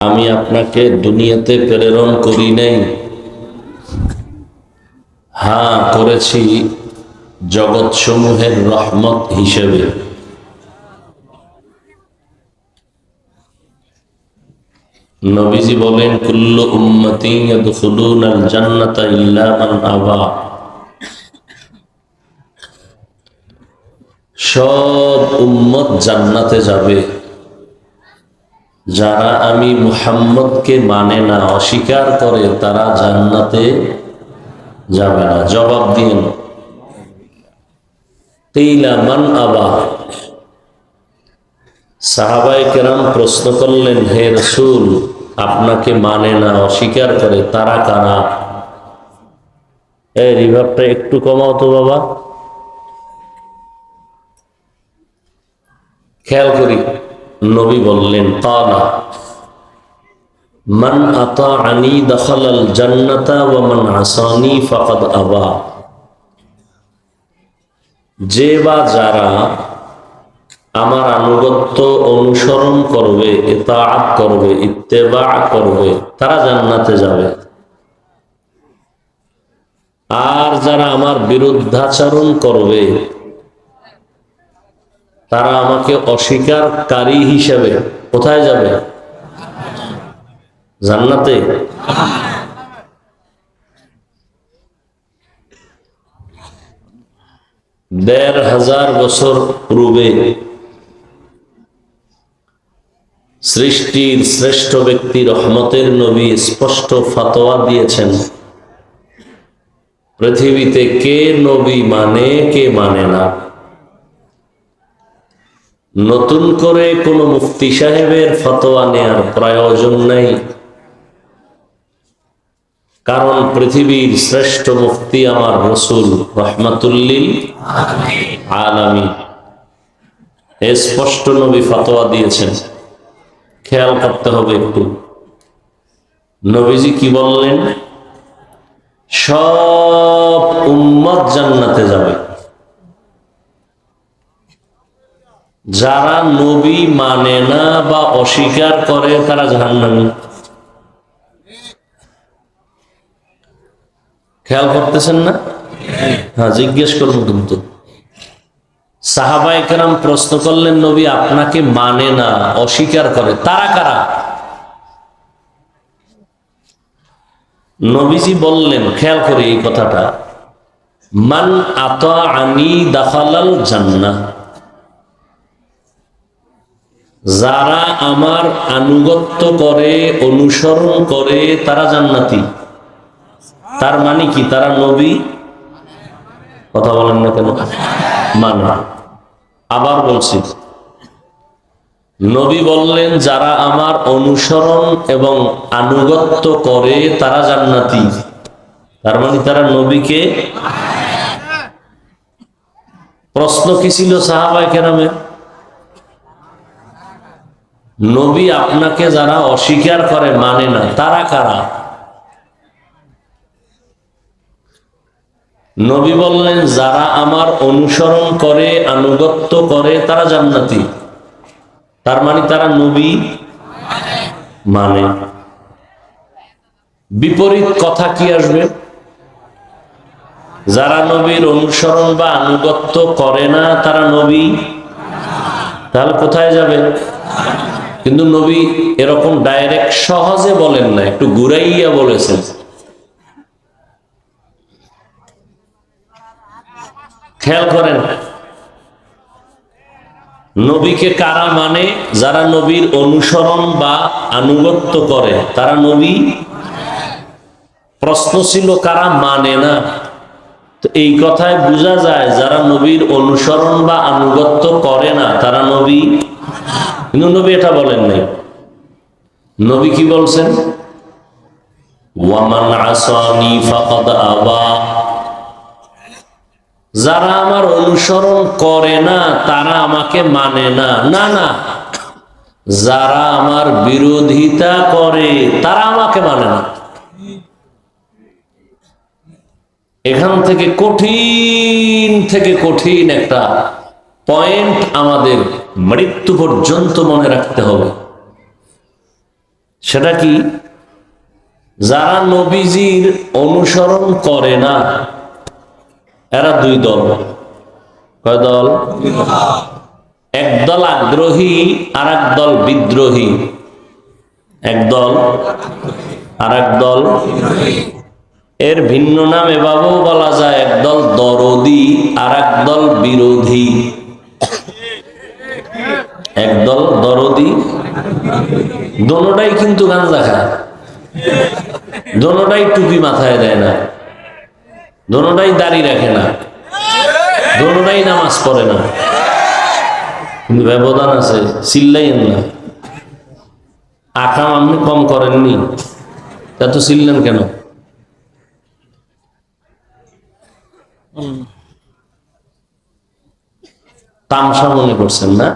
আমি আপনাকে দুনিয়াতে প্রেরণ করি নাই, হ্যাঁ করেছি জগৎসমূহের রহমত হিসেবে। নবীজি বলেন, কুল্লু উম্মতি ইয়াদখুলুনাল জান্নাতা ইল্লা মান আবা। সব উম্মত জান্নাতে যাবে, যারা আমি মুহাম্মদকে মানে না, অস্বীকার করে, তারা জান্নাতে যাবে না। জবাব দিন, কিলা মান আবা। সাহাবায়ে কেরাম প্রশ্ন করলেন, হে রাসূল, আপনাকে মানে না, অস্বীকার করে, তারা কারা? এই রিভাবটা একটু কমাও তো বাবা, খেয়াল করি। নবী বললেন, কালা মান আতাআনি দাখালাল জান্নাতা ওয়া মান আসানি ফাকাদ আবা। যে বা যারা আমার আনুগত্য অনুসরণ করবে, ইতাআত করবে, ইত্তেবা করবে, তারা জান্নাতে যাবে। আর যারা আমার বিরুদ্ধাচরণ করবে, তারা আমাকে অস্বীকারী হিসেবে কোথায় যাবে? জান্নাতে। দেড় হাজার বছর পূর্বে সৃষ্টির শ্রেষ্ঠ ব্যক্তি রহমতের নবী স্পষ্ট ফতোয়া দিয়েছেন, পৃথিবীতে কে নবী মানে, কে মানে না। নতুন করে কোনো মুফতি সাহেবের ফতোয়া নেয়ার প্রয়োজন নেই, কারণ পৃথিবীর শ্রেষ্ঠ মুফতি আমার রাসূল রাহমাতুল্লিল আলামিন। স্পষ্ট নবী ফতোয়া দিয়েছেন, খেয়াল করতে হবে একটু। নবীজি কি বললেন? সব উম্মত জান্নাতে যাবে, যারা নবী মানে না বা অস্বীকার করে তারা জাহান্নামী। খেয়াল করতেছেন না? হ্যাঁ, জিজ্ঞেস করবো কিন্তু। সাহাবায়ে কেরাম প্রশ্ন করলেন, নবী আপনাকে মানে না, অস্বীকার করে, তারা কারা? নবীজি বললেন, খেয়াল করে এই কথাটা, মান আতাআনি দাখালাল জান্নাহ। যারা আমার আনুগত্য করে, অনুসরণ করে, তারা জান্নাতি। তার মানে কি? তারা নবী, কথা বলেন না কেন, মানে। আবার বলছি, নবী বললেন, যারা আমার অনুসরণ এবং আনুগত্য করে তারা জান্নাতি। তার মানে তারা নবীকে। প্রশ্ন কি ছিল সাহাবায়ে কেরামের? নবী আপনাকে যারা অস্বীকার করে, মানে না, তারা কারা? নবী বললেন, যারা আমার অনুসরণ করে, আনুগত্য করে, তারা জান্নাতি। তার মানে তারা নবী মানে। বিপরীত কথা কি আসবে? যারা নবীর অনুসরণ বা আনুগত্য করে না, তারা নবী। তাহলে কোথায় যাবে? কিন্তু নবী এরকম ডাইরেক্ট সহজে বলেন না, একটু ঘুরাইয়া বলেছেন। খেয়াল করেন, নবীকে কারা মানে? যারা নবীর অনুসরণ বা আনুগত্য করে, তারা নবী। প্রশ্ন ছিল কারা মানে না। তো এই কথায় বোঝা যায়, যারা নবীর অনুসরণ বা আনুগত্য করে না, তারা নবী। কিন্তু নবী এটা বলেন নাই। নবী কি বলছেন? ওয়ামান আসানি ফাকাদ আবা। যারা আমার অনুসরণ করে না, তারা আমাকে মানে না। না না, যারা আমার বিরোধিতা করে, তারা আমাকে মানে না। এখান থেকে কঠিন একটা পয়েন্ট আমাদের মৃত্যু পর্যন্ত মনে রাখতে হবে। সেটা কি? যারা নবীজির অনুসরণ করে না এরা দুই দল। কয় দল? একদল আগ্রহী আর একদল বিদ্রোহী। একদল আর একদল। এর ভিন্ন নাম এভাবেও বলা যায়, একদল দরদি আর একদল বিরোধী। একদল দরদি, দোনোটাই কিন্তু গাঁজা খায়, দোনোটাই টুপি মাথায় দেয় না, দোনোটাই দাড়ি রাখে না, দোনোটাই নামাজ পড়ে না, কিন্তু ব্যবধান আছে। চিল্লাইয়েন না, আকাম আপনি কম করেননি, এত চিল্লেন কেন? তামসা মনে করছেন না?